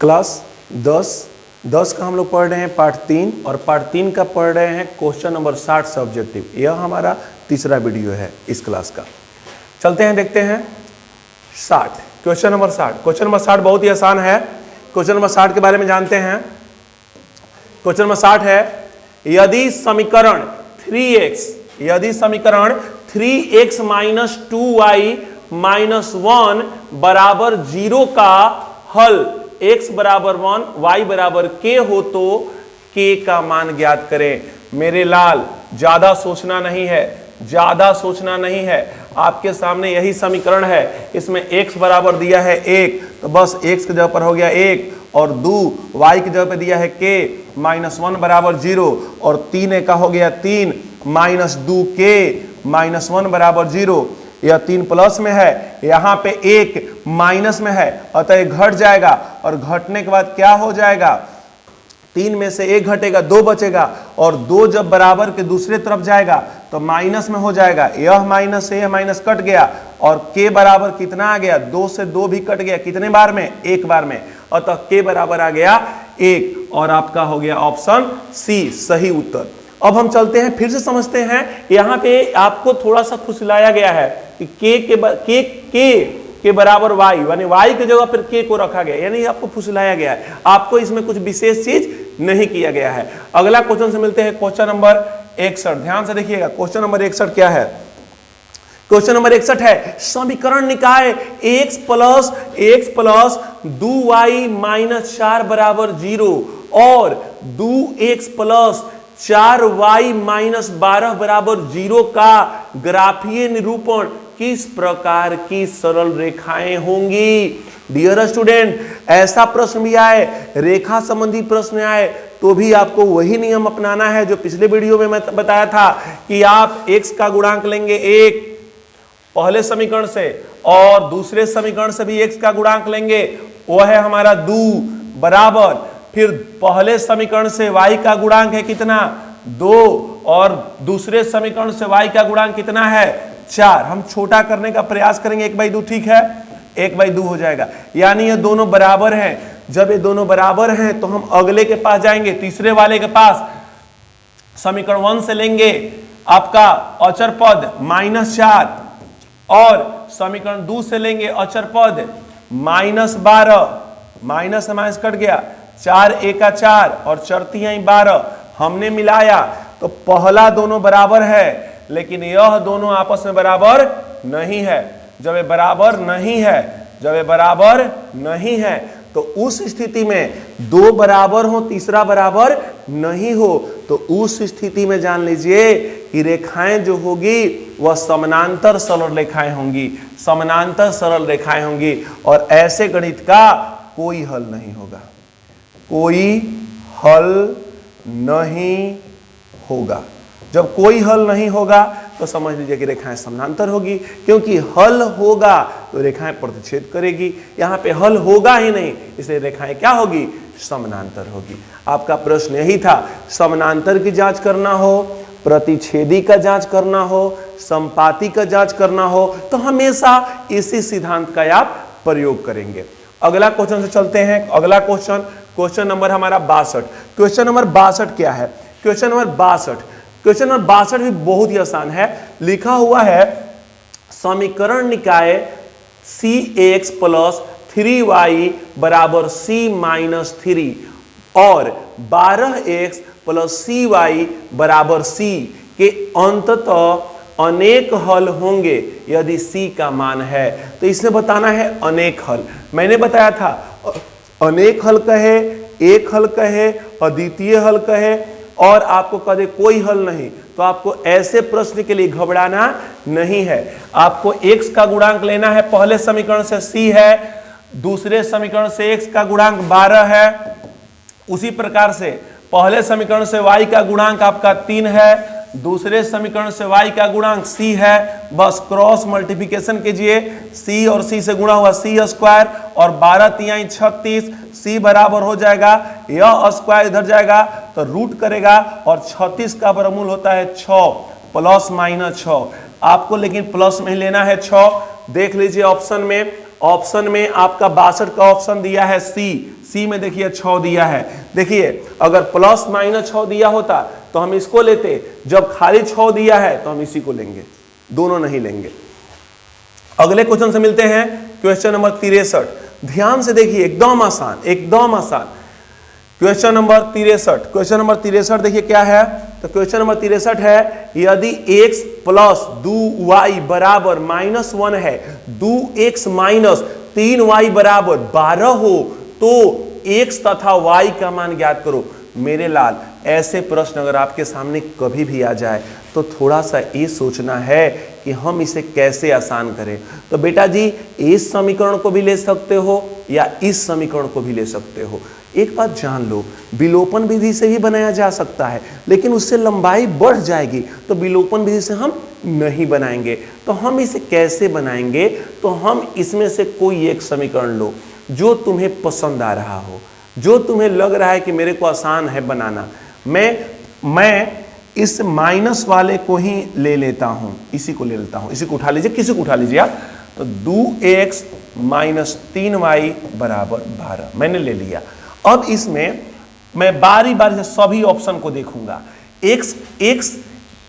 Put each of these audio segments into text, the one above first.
Class 10 का हम लोग पढ़ रहे हैं पार्ट 3 और पार्ट 3 का पढ़ रहे हैं क्वेश्चन नंबर 60 सब्जेक्टिव। यह हमारा तीसरा वीडियो है इस क्लास का। चलते हैं देखते हैं 60 क्वेश्चन नंबर 60। क्वेश्चन नंबर 60 बहुत ही आसान है। क्वेश्चन नंबर 60 के बारे में जानते हैं। क्वेश्चन नंबर 60 है यदि समीकरण 3x माइनस 2y माइनस 1 बराबर 0 का हल x बराबर 1 y बराबर k हो तो k का मान ज्ञात करें। मेरे लाल ज्यादा सोचना नहीं है, आपके सामने यही समीकरण है। इसमें x बराबर दिया है 1 तो बस x की जगह पर हो गया 1 और 2 y की जगह पर दिया है k माइनस 1 बराबर 0 और 3 का हो गया 3 माइनस 2k माइनस 1 बराबर 0। यह 3 प्लस में है, यहाँ पे 1 माइनस में है, अतः घट जाएगा और घटने के बाद क्या हो जाएगा, 3 में से 1 घटेगा 2 बचेगा और 2 जब बराबर के दूसरे तरफ जाएगा तो माइनस में हो जाएगा। यह माइनस से यह माइनस कट गया और k बराबर कितना आ गया, 2 से 2 भी कट गया, कितने बार में, 1 बार में, अतः k बराबर आ गया 1 और आपका हो गया ऑप्शन सी सही उत्तर। अब हम चलते हैं फिर से समझते हैं। यहाँ पे आपको थोड़ा सा फुसलाया गया है कि के बराबर y यानी y की जगह पर k को रखा गया, यानी आपको फुसलाया गया है। आपको इसमें कुछ विशेष चीज नहीं किया गया है। अगला क्वेश्चन से मिलते हैं क्वेश्चन नंबर 61। ध्यान से देखिएगा क्वेश्चन नंबर 61 क्या है। क्वेश्चन नंबर 61 है समीकरण निकाय x प्लस 2y माइनस 4 बराबर 0 और 2x प्लस 4y माइनस 12 बराबर 0 का ग्राफीय निरूपण किस प्रकार की सरल रेखाएं होंगी। डियर स्टूडेंट, ऐसा प्रश्न भी आए, रेखा संबंधी प्रश्न आए तो भी आपको वही नियम अपनाना है जो पिछले वीडियो में मैं बताया था कि आप x का गुणांक लेंगे 1 पहले समीकरण से और दूसरे समीकरण से भी x का गुणांक लेंगे, वह है हमारा 2 बराबर, फिर पहले समीकरण से y का गुणांक है कितना 2 और दूसरे समीकरण से y का गुणांक कितना है 4। हम छोटा करने का प्रयास करेंगे 1/2, ठीक है, 1/2 हो जाएगा, यानी ये दोनों बराबर हैं। जब ये दोनों बराबर हैं तो हम अगले के पास जाएंगे, तीसरे वाले के पास। समीकरण 1 से लेंगे आपका अचर पद -4 और समीकरण 2 से लेंगे अचर पद -12, माइनस से माइनस कट गया, 4 एका 4 और चरतियां 12 हमने मिलाया तो पहला दोनों बराबर है, लेकिन यह दोनों आपस में बराबर नहीं है। जब ये बराबर नहीं है तो उस स्थिति में 2 बराबर हो तीसरा बराबर नहीं हो तो उस स्थिति में जान लीजिए कि रेखाएं जो होगी वह समानांतर सरल रेखाएं होंगी और ऐसे गणित का कोई हल नहीं होगा। जब कोई हल नहीं होगा तो समझ लीजिए कि रेखाएं समानांतर होगी, क्योंकि हल होगा तो रेखाएं प्रतिच्छेद करेगी। यहाँ पे हल होगा ही नहीं, इसलिए रेखाएं क्या होगी, समानांतर होगी। आपका प्रश्न यही था, समानांतर की जांच करना हो, प्रतिच्छेदी का जांच करना हो, संपाती का जांच करना हो तो हमेशा इसी सिद्धांत का आप प्रयोग करेंगे। अगला क्वेश्चन से चलते हैं। अगला क्वेश्चन नंबर हमारा 62। क्वेश्चन नंबर 62 क्या है, क्वेश्चन नंबर 62 भी बहुत ही आसान है। लिखा हुआ है समीकरण निकाय cx प्लस 3y बराबर c माइनस 3 और 12x प्लस cy बराबर c के अंततः अनेक हल होंगे यदि c का मान है। तो इसमें बताना है अनेक हल। मैंने बताया था अनेक हल कहे, एक हल कहे, अद्वितीय हल कहे और आपको कदे कोई हल नहीं, तो आपको ऐसे प्रश्न के लिए घबराना नहीं है। आपको x का गुणांक लेना है, पहले समीकरण से c है, दूसरे समीकरण से x का गुणांक 12 है, उसी प्रकार से पहले समीकरण से y का गुणांक आपका 3 है, दूसरे समीकरण से y का गुणांक c है। बस क्रॉस मल्टीप्लिकेशन कीजिए, c और c से गुणा हुआ c स्क्वायर और 12 तिहाई 36, c बराबर हो जाएगा, यह स्क्वायर इधर जाएगा तो रूट करेगा और 36 का वर्गमूल होता है 6 प्लस माइनस 6। आपको लेकिन प्लस में ही लेना है 6। देख लीजिए ऑप्शन में, ऑप्शन में आपका 62 का ऑप्शन दिया है सी में देखिए 6 दिया है। देखिए अगर प्लस माइनस 6 दिया होता तो हम इसको लेते, जब खाली 6 दिया है तो हम इसी को लेंगे, दोनों नहीं लेंगे। अगले क्वेश्चन से मिलते हैं, क्वेश्चन नंबर 63। ध्यान से देखिए, एकदम आसान, एकदम आसान। क्वेश्चन नंबर 63, क्वेश्चन नंबर 63 देखिए क्या है। तो क्वेश्चन नंबर 63 है, यदि x प्लस 2y बराबर -1 है, 2x माइनस 3y बराबर 12 हो तो x तथा y का मान ज्ञात करो। मेरे लाल, ऐसे प्रश्न अगर आपके सामने कभी भी आ जाए तो थोड़ा सा ये सोचना है कि हम इसे कैसे आसान करें। तो बेटा जी, इस समीकरण को भी ले सकते हो या इस समीकरण को भी ले सकते हो। एक बात जान लो, विलोपन विधि से भी बनाया जा सकता है, लेकिन उससे लंबाई बढ़ जाएगी, तो विलोपन विधि से हम नहीं बनाएंगे। तो हम इसे कैसे बनाएंगे? तो हम इसमें से कोई एक समीकरण लो जो तुम्हें पसंद आ रहा हो, जो तुम्हें लग रहा है कि मेरे को आसान है बनाना। मैं इस माइनस वाले को ही ले लेता हूं, इसी को ले लेता हूं, इसी को उठा लीजिए, किसी को उठा लीजिए आप। तो 2x माइनस 3y बराबर 12 मैंने ले लिया। अब इसमें मैं बारी बारी से सभी ऑप्शन को देखूंगा। x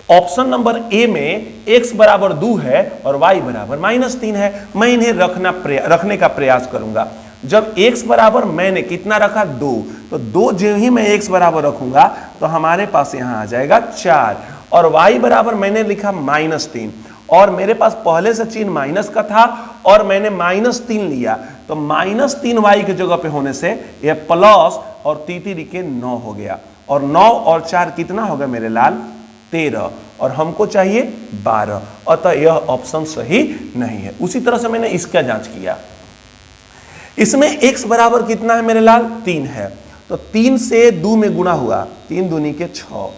ऑप्शन नंबर ए में x बराबर 2 है और y बराबर -3 है। मैं इन्हें रखने का प्रयास करूंगा। जब x बराबर मैंने कितना रखा? 2, तो 2 जो ही मैं x बराबर रखूंगा तो हमारे पास यहां आ जाएगा 4, और y बराबर मैंने लिखा -3, और मेरे पास पहले से चिन्ह माइनस का था और मैंने -3 लिया, तो -3y की जगह पे होने से यह प्लस और 3 के 9 हो गया, और 9 और 4 कितना होगा मेरे लाल? 13, और हमको चाहिए 12। अतः यह ऑप्शन सही नहीं है। उसी तरह से मैंने इसका जांच किया। इसमें x बराबर कितना है मेरे लाल? 3 है, तो 3 से 2 में गुणा हुआ, 3 दूनी के 6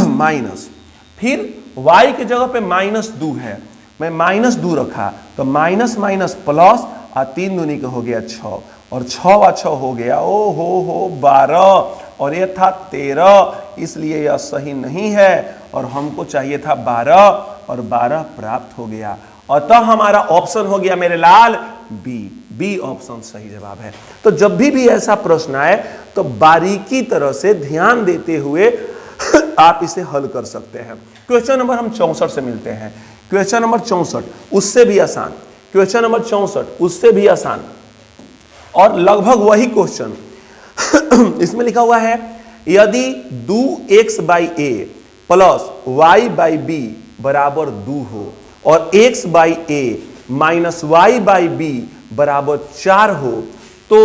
माइनस, फिर y की जगह पे -2 है, मैं -2 रखा, तो माइनस माइनस प्लस, और 3 दूनी का हो गया 6, और 6 हो गया, ओ हो 12, और ये था 13, इसलिए यह सही नहीं है, और हमको चाहिए था 12, और 12 प्राप्त हो गया। अतः हमारा ऑप्शन हो गया मेरे लाल बी ऑप्शन सही जवाब है। तो जब भी ऐसा प्रश्न आए तो बारीकी तरह से ध्यान देते हुए आप इसे हल कर सकते हैं। क्वेश्चन नंबर हम 64 से मिलते हैं। क्वेश्चन नंबर 64 उससे भी आसान, क्वेश्चन नंबर 64 उससे भी आसान, और लगभग वही क्वेश्चन। इसमें लिखा हुआ है, यदि 2x/a प्लस y/b बराबर 2 हो और x/a माइनस y/b बराबर 4 हो तो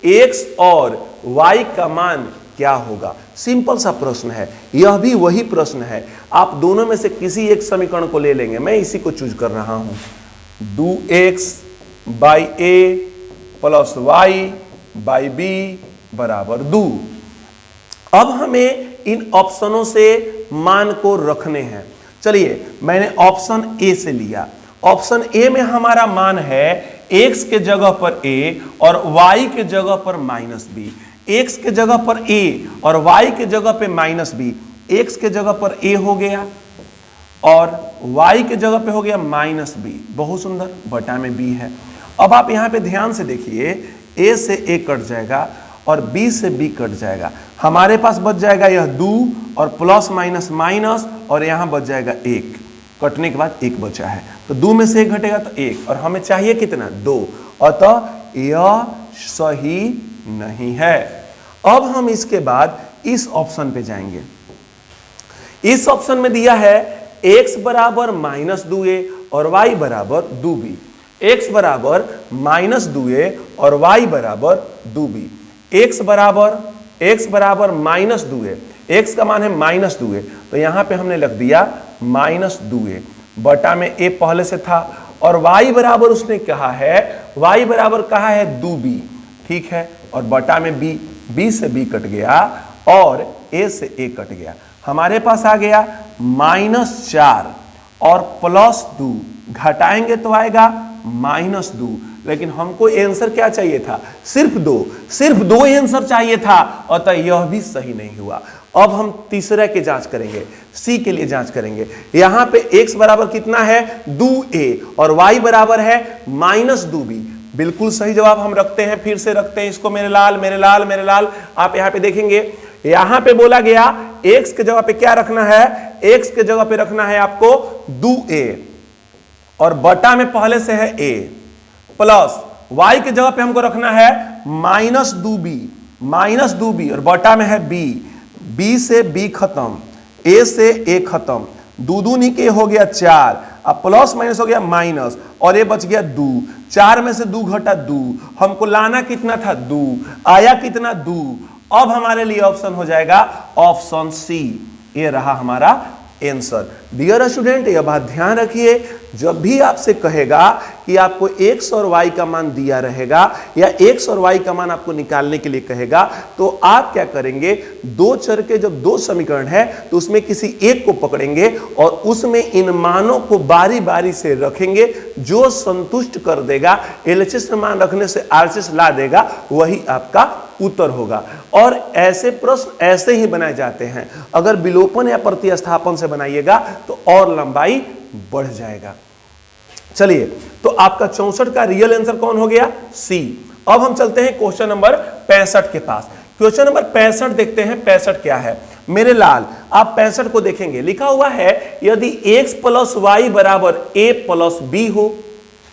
x और y का मान क्या होगा? सिंपल सा प्रश्न है, यह भी वही प्रश्न है। आप दोनों में से किसी एक समीकरण को ले लेंगे, मैं इसी को चूज कर रहा हूं। 2x/a प्लस y/b बराबर 2। अब हमें इन ऑप्शनों से मान को रखने हैं। चलिए, मैंने ऑप्शन ए से लिया। ऑप्शन ए में हमारा मान है x के जगह पर a और y के जगह पर -b, x के जगह पर a और y के जगह पे -b, x के जगह पर a हो गया और y के जगह पे हो गया -b। बहुत सुंदर, बटा में b है। अब आप यहां पे ध्यान से देखिए, a से a कट जाएगा और b से b कट जाएगा। हमारे पास बच जाएगा यह 2 और प्लस माइनस माइनस, और यहां बच जाएगा 1, कटने के बाद 1 बचा है, तो 2 में से 1 घटेगा तो 1, और हमें चाहिए कितना? 2। अतः यह सही नहीं है। अब हम इसके बाद इस ऑप्शन पे जाएंगे। इस ऑप्शन में दिया है x बराबर -2a और y बराबर 2b, x बराबर -2a और y बराबर 2b, x बराबर -2a, x का मान है -2a, तो यहां पे हमने लिख दिया -2a, बटा में a पहले से था, और y बराबर उसने कहा है, y बराबर कहा है 2b, ठीक है, और बटा में b से b कट गया और a से a कट गया। हमारे पास आ गया -4 और +2, घटाएंगे तो आएगा -2, लेकिन हमको आंसर क्या चाहिए था? सिर्फ 2 आंसर चाहिए था, अतः यह भी सही नहीं हुआ। अब हम तीसरे के जांच करेंगे, सी के लिए जांच करेंगे। यहां पे x बराबर कितना है? 2a और y बराबर है -2b, बिल्कुल सही जवाब हम रखते हैं, फिर से रखते हैं इसको, मेरे लाल मेरे लाल मेरे लाल। आप यहाँ पे देखेंगे, यहाँ पे बोला गया x के जगह पे क्या रखना है, x के जगह पे रखना है आपको 2a और बटा में पहले से है a, प्लस y के जगह पे हमको रखना है -2b और बटा में है b से b खत्म, a से a खत्म, दूनी के हो गया 4, अब प्लस माइनस हो गया माइनस और ये बच गया 2, 4 में से 2 घटा 2, हमको लाना कितना था 2, आया कितना 2। अब हमारे लिए ऑप्शन हो जाएगा ऑप्शन सी, ये रहा हमारा आंसर। डियर स्टूडेंट, यह बात ध्यान रखिए, जब भी आपसे कहेगा कि आपको x और y का मान दिया रहेगा या x और y का मान आपको निकालने के लिए कहेगा, तो आप क्या करेंगे, दो चर के जब दो समीकरण है तो उसमें किसी एक को पकड़ेंगे और उसमें इन मानों को बारी बारी से रखेंगे, जो संतुष्ट कर देगा, LHS में मान रखने से RHS ला देगा, वही आपका उत्तर होगा। और ऐसे प्रश्न ऐसे ही बनाए जाते हैं, अगर विलोपन या प्रतिस्थापन से बनाइएगा तो और लंबाई बढ़ जाएगा। चलिए, तो आपका 64 का रियल आंसर कौन हो गया, सी। अब हम चलते हैं क्वेश्चन नंबर 65 के पास। क्वेश्चन नंबर 65 देखते हैं, 65 क्या है मेरे लाल। आप 65 को देखेंगे, लिखा हुआ है यदि x प्लस वाई बराबर a प्लस बी हो,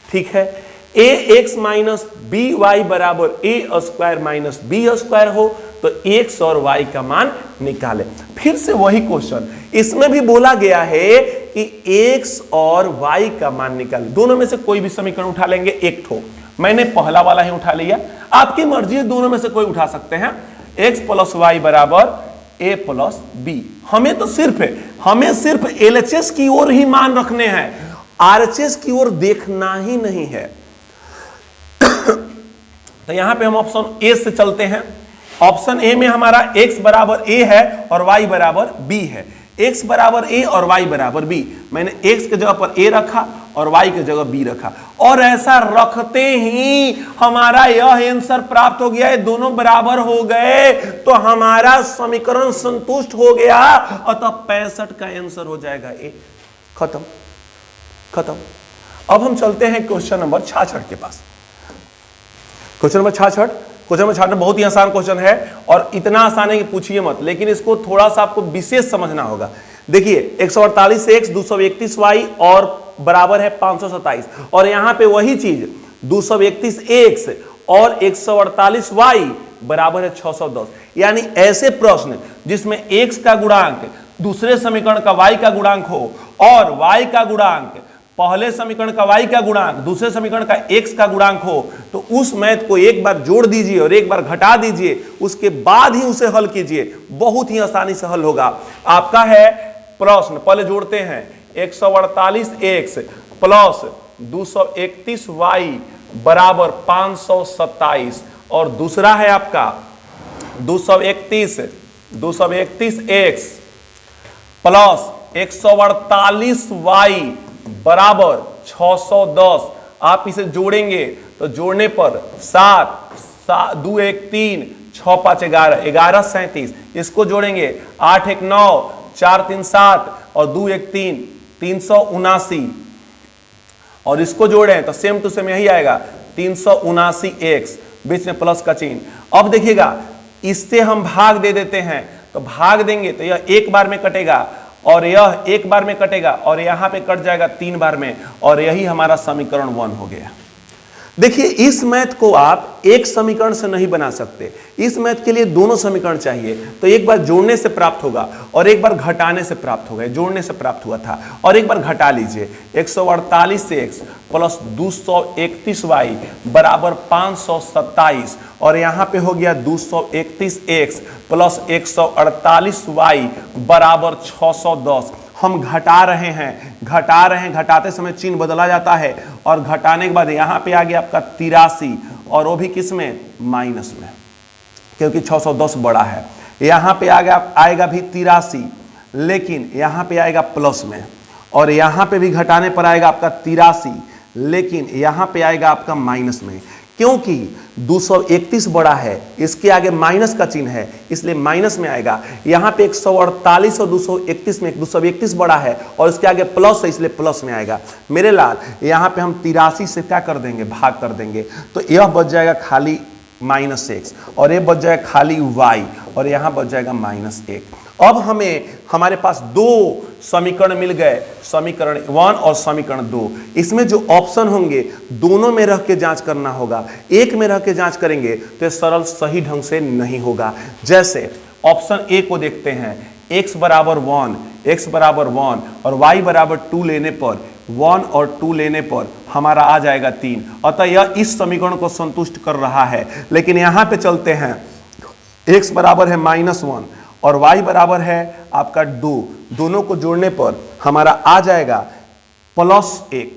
ठीक है, ax माइनस बी वाई बराबर a square minus b square हो, तो x और y का मान निकाले। फिर से वही क्वेश्चन, इसमें भी बोला गया है कि x और y का मान निकाले। दोनों में से कोई भी समीकरण उठा लेंगे एक ठो, मैंने पहला वाला ही उठा लिया, आपकी मर्जी है, दोनों में से कोई उठा सकते हैं। x प्लस वाई बराबर a प्लस बी। हमें तो सिर्फ LHS की ओर ही मान रखने हैं, RHS की ओर देखना ही नहीं है। तो यहां पे हम ऑप्शन ए से चलते हैं। ऑप्शन ए में हमारा x बराबर a है और y बराबर b है। x बराबर a और y बराबर b, मैंने x के जगह पर a रखा और y के जगह b रखा, और ऐसा रखते ही हमारा यह आंसर प्राप्त हो गया है, दोनों बराबर हो गए तो हमारा समीकरण संतुष्ट हो गया, अतः 65 का आंसर हो जाएगा ए। खत्म। अब हम चलते हैं क्वेश्चन नंबर 66 के पास। क्वेश्चन नंबर 66 बहुत ही आसान क्वेश्चन है, और इतना आसान है कि पूछिए मत, लेकिन इसको थोड़ा सा आपको विशेष समझना होगा। देखिए 148 x 231 y और बराबर है 527, और यहां पे वही चीज 231 x और 148 y बराबर है 610। यानी ऐसे प्रश्न जिसमें x का गुणांक दूसरे समीकरण का y का गुणांक हो और y का गुणांक पहले समीकरण का y का गुणांक दूसरे समीकरण का x का गुणांक हो, तो उस मैथ को एक बार जोड़ दीजिए और एक बार घटा दीजिए, उसके बाद ही उसे हल कीजिए, बहुत ही आसानी से हल होगा। आपका है प्रश्न, पहले जोड़ते हैं, 148x प्लस 231y बराबर 527, और दूसरा है आपका 231x प्लस 148y बराबर 610। आप इसे जोड़ेंगे तो जोड़ने पर 7 2 1 3 6 5 11 11 37, इसको जोड़ेंगे 8 1 9 4 3 7 और 2 1 3 379, और इसको जोड़ें तो सेम टू सेम यही आएगा 379x, बीच में प्लस का चिन्ह। अब देखिएगा, इससे हम भाग दे देते हैं, तो भाग देंगे तो यह एक बार में कटेगा और यह एक बार में कटेगा और यहां पे कट जाएगा 3 बार में, और यही हमारा समीकरण 1 हो गया। देखिए, इस मैथ को आप एक समीकरण से नहीं बना सकते, इस मैथ के लिए दोनों समीकरण चाहिए। तो एक बार जोड़ने से प्राप्त होगा और एक बार घटाने से प्राप्त होगा। जोड़ने से प्राप्त हुआ था और एक बार घटा लीजिए, 148x प्लस 231y बराबर 527, और यहां पे हो गया 231x प्लस 148y बराबर 610। हम घटा रहे हैं, घटाते समय चिन्ह बदला जाता है, और घटाने के बाद यहां पे आ गया आपका 83, और वो भी किस में, माइनस में, क्योंकि 610 बड़ा है। यहां पे आएगा भी 83, लेकिन यहां पे आएगा प्लस में, और यहां पे भी घटाने पर आएगा आपका 83, लेकिन यहां पे आएगा आपका माइनस में। क्योंकि 231 बड़ा है, इसके आगे माइनस का चिन्ह है इसलिए माइनस में आएगा। यहां पे 148 और 231 में 231 बड़ा है और इसके आगे प्लस है इसलिए प्लस में आएगा। मेरे लाल यहां पे हम 83 से क्या कर देंगे, भाग कर देंगे, तो यह बच जाएगा खाली -x और ये बच जाएगा खाली y और यहां बच जाएगा -1। अब हमें हमारे पास दो समीकरण मिल गए, समीकरण 1 और समीकरण 2। इसमें जो ऑप्शन होंगे दोनों में रह के जांच करना होगा, एक में रह के जांच करेंगे तो सरल सही ढंग से नहीं होगा। जैसे ऑप्शन ए को देखते हैं, x बराबर 1 और y बराबर 2 लेने पर 1 और 2 लेने पर हमारा आ जाएगा 3, अतः यह इस समीकरण को संतुष्ट कर रहा है। लेकिन यहां पे चलते हैं, x बराबर है -1 और y बराबर है आपका 2, दोनों को जोड़ने पर हमारा आ जाएगा +1।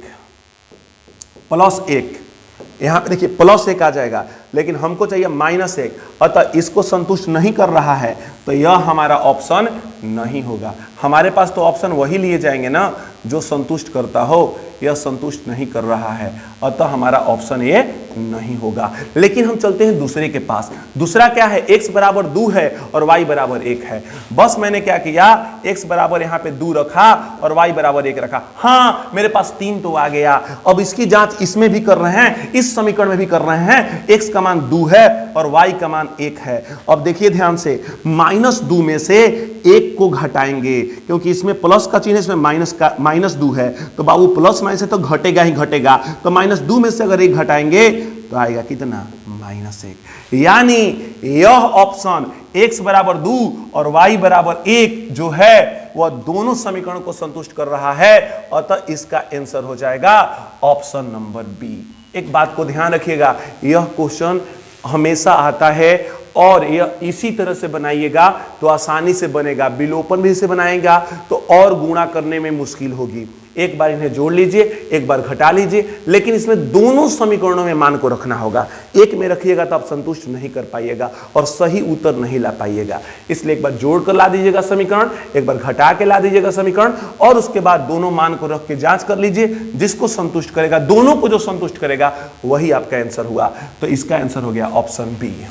यहां पे देखिए +1 आ जाएगा, लेकिन हमको चाहिए -1, अतः इसको संतुष्ट नहीं कर रहा है तो यह हमारा ऑप्शन नहीं होगा। हमारे पास तो ऑप्शन वही लिए जाएंगे ना जो संतुष्ट करता हो, यह संतुष्ट नहीं कर रहा है अतः हमारा ऑप्शन ये नहीं होगा। लेकिन हम चलते हैं दूसरे के पास। दूसरा क्या है, x बराबर 2 है और y बराबर 1 है। बस मैंने क्या किया, x बराबर यहाँ पे 2 रखा और y बराबर 1 रखा। हाँ, मेरे पास 3 तो आ गया। अब इसकी जांच इसमें भी कर रहे हैं, इस समीकरण में भी कर रहे हैं। x का मान 2 है और y का मान 1 है। अब देखिए ध्यान से, -2 में से 1 को घटाएंगे क्योंकि इसमें प्लस का चिन्ह है, इसमें -2 है, तो बाबू प्लस माइनस से तो घटेगा ही घटेगा। तो -2 में से अगर 1 घटाएंगे तो आएगा कितना, -1। यानी यह ऑप्शन x बराबर 2 और y बराबर 1 जो है वह दोनों समीकरणों को संतुष्ट कर रहा है, अतः इसका आंसर हो जाएगा ऑप्शन नंबर बी। एक बात को ध्यान रखिएगा, यह क्वेश्चन हमेशा आता है और यह इसी तरह से बनाइएगा तो आसानी से बनेगा। विलोपन भी इसे बनाएगा तो और गुणा करने में मुश्किल होगी। एक बार इन्हें जोड़ लीजिए, एक बार घटा लीजिए, लेकिन इसमें दोनों समीकरणों में मान को रखना होगा। एक में रखिएगा तो आप संतुष्ट नहीं कर पाइएगा और सही उत्तर नहीं ला पाइएगा। इसलिए एक बार जोड़ कर ला दीजिएगा समीकरण, एक बार घटा के ला दीजिएगा समीकरण और उसके बाद दोनों मान को रख के जांच कर लीजिए। जिसको संतुष्ट करेगा, दोनों को जो संतुष्ट करेगा वही आपका आंसर हुआ। तो इसका आंसर हो गया ऑप्शन बी।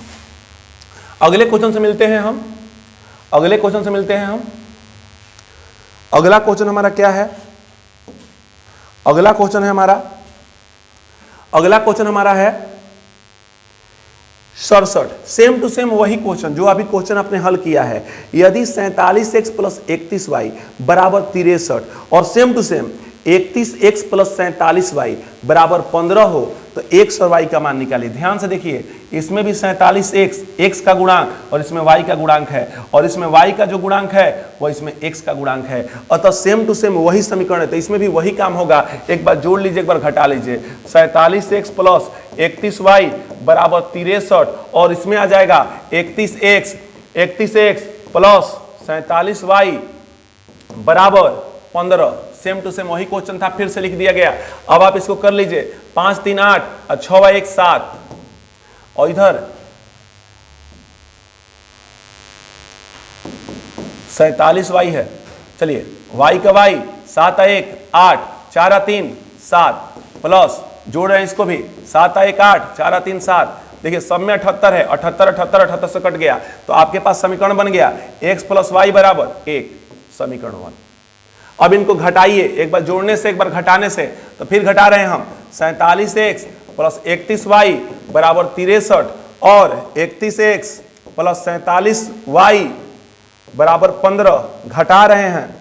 अगले क्वेश्चन से मिलते हैं हम। अगला क्वेश्चन हमारा क्या है, अगला क्वेश्चन हमारा है 67। सेम टू सेम वही क्वेश्चन जो अभी क्वेश्चन आपने हल किया है। यदि 47x + 31y बराबर 63 और same to same 31x + 47y बराबर 15 हो तो x और y का मान निकालिए। ध्यान से देखिए, इसमें भी 47x x का गुणांक और इसमें y का गुणांक है और इसमें y का जो गुणांक है वह इसमें x का गुणांक है, अतः सेम टू सेम वही समीकरण है। तो इसमें भी वही काम होगा, एक बार जोड़ लीजिए, एक बार घटा लीजिए। 47x + 31y बराबर 63 और इसमें आ जाएगा 31x + 47y बराबर 15। सेम टू सेम वही क्वेश्चन था, फिर से लिख दिया गया। अब आप इसको कर लीजिए, 5 3 8 और 6 × 1 7 और इधर 47y है। चलिए y का y 7 × 1 8 4 × 3 7 प्लस जोड़ रहे हैं इसको भी 7 × 1 8 4 × 3 7। देखिए सब में 78 है, 78 से कट गया तो आपके पास समीकरण बन गया x + y बराबर 1, समीकरण 1। अब इनको घटाइए, एक बार जोड़ने से एक बार घटाने से, तो फिर घटा रहे हैं हम। 47x + 31y बराबर 63 और 31x + 47y बराबर 15 घटा रहे हैं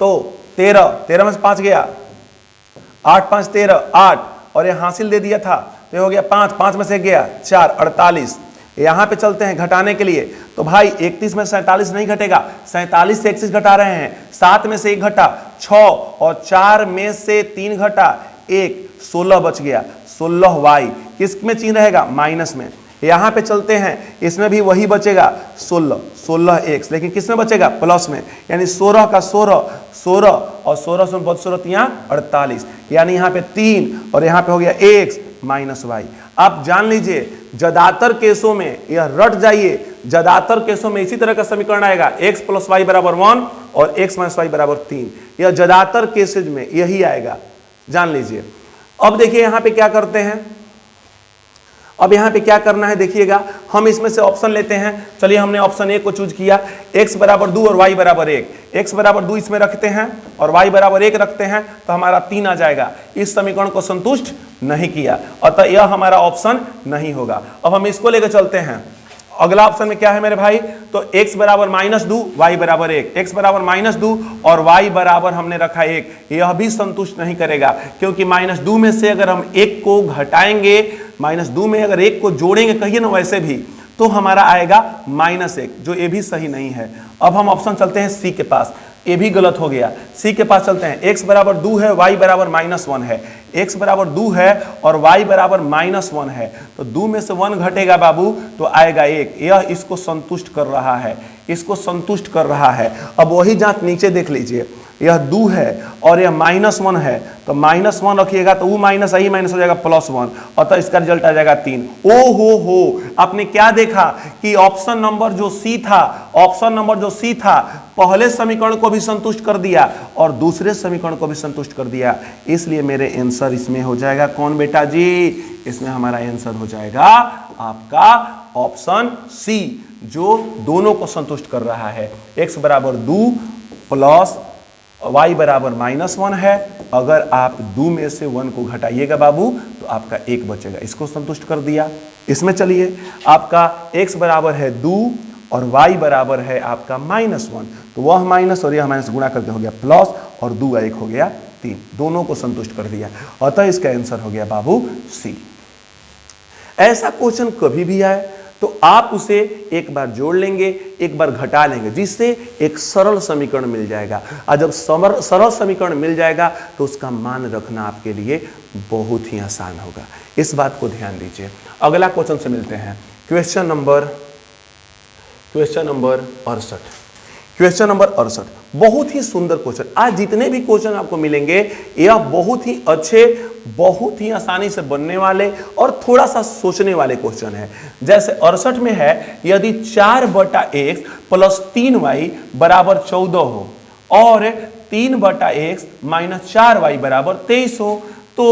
तो 13 में से 5 गया, 8 5 13 8 और ये हासिल दे दिया था तो ये हो गया 5 में से गया 4 48। यहां पे चलते हैं घटाने के लिए, तो भाई 31 में 47 नहीं घटेगा, 47 से 31 घटा रहे हैं, 7 में से 1 घटा 6 और 4 में से 3 घटा 1, 16 बच गया। 16y किस में चिन्ह रहेगा, माइनस में। यहां पे चलते हैं, इसमें भी वही बचेगा 16x, लेकिन किस में बचेगा, प्लस में, यानी 16 का 16 और 16 से 16 48, यानी यहाँ पे 3 और यहाँ पे हो गया x -y। आप जान लीजिए ज्यादातर केसों में यह रट जाइए, ज्यादातर केसों में इसी तरह का समीकरण आएगा, x + y बराबर 1 और x - y बराबर 3। यह ज्यादातर केसेज में यही आएगा, जान लीजिए। अब देखिए यहाँ पे क्या करते हैं, अब यहाँ पे क्या करना है देखिएगा, हम इसमें से ऑप्शन लेते हैं। चलिए हमने ऑप्शन ए को चूज किया, x बराबर 2 और y बराबर 1। x बराबर 2 इसमें रखते हैं और y बराबर 1 रखते हैं तो हमारा 3 आ जाएगा। इस समीकरण को संतुष्ट नहीं किया, अतः यह हमारा ऑप्शन नहीं होगा। अब हम इसको लेकर चलते हैं, अगला ऑप्शन में क्या है मेरे भाई, तो x बराबर -2 y बराबर 1, x बराबर -2 और y बराबर हमने रखा 1, यह भी संतुष्ट नहीं करेगा, क्योंकि -2 में से अगर हम 1 को घटाएंगे, -2 में अगर 1 को जोड़ेंगे कहिए ना वैसे भी, तो हमारा आएगा -1, जो ये भी सही नहीं है। अब हम ऑप्शन चलते हैं सी के पास, ये भी गलत हो गया। सी के पास चलते हैं, x बराबर 2 है, y बराबर -1 है, x बराबर 2 है और y बराबर -1 है, तो 2 में से 1 घटेगा बाबू तो आएगा 1। यह इसको संतुष्ट कर रहा है, इसको संतुष्ट कर रहा है। अब वही जांच नीचे देख लीजिए, यह 2 है और यह -1 है, तो -1 रखिएगा तो वो माइनस आई माइनस हो जाएगा +1, अतः इसका रिजल्ट आ जाएगा 3। ओ हो, आपने क्या देखा कि ऑप्शन नंबर जो सी था, ऑप्शन नंबर जो सी था पहले समीकरण को भी संतुष्ट कर दिया और दूसरे समीकरण को भी संतुष्ट कर दिया, इसलिए मेरे आंसर इसमें हो जाएगा कौन बेटा जी, इसमें हमारा आंसर हो जाएगा आपका ऑप्शन सी, जो दोनों को संतुष्ट कर रहा है। x बराबर 2 प्लस y बराबर -1 है, अगर आप 2 में से 1 को घटाइएगा बाबू तो आपका 1 बचेगा, इसको संतुष्ट कर दिया। इसमें चलिए आपका x बराबर है 2 और y बराबर है आपका -1, तो वह माइनस और यह माइनस गुणा करके हो गया प्लस और 2 1 हो गया 3, दोनों को संतुष्ट कर दिया, अतः इसका आंसर हो गया बाबू सी। ऐसा क्वेश्चन कभी भी आए तो आप उसे एक बार जोड़ लेंगे, एक बार घटा लेंगे, जिससे एक सरल समीकरण मिल जाएगा, और जब सरल समीकरण मिल जाएगा तो उसका मान रखना आपके लिए बहुत ही आसान होगा। इस बात को ध्यान दीजिए। अगला क्वेश्चन से मिलते हैं, क्वेश्चन नंबर 68। क्वेश्चन नंबर 68 बहुत ही सुंदर क्वेश्चन। आज जितने भी क्वेश्चन आपको मिलेंगे यह बहुत ही अच्छे, बहुत ही आसानी से बनने वाले और थोड़ा सा सोचने वाले क्वेश्चन है। जैसे 68 में है, यदि 4/x प्लस 3y बराबर 14 हो और 3/x माइनस 4y बराबर 23 हो, तो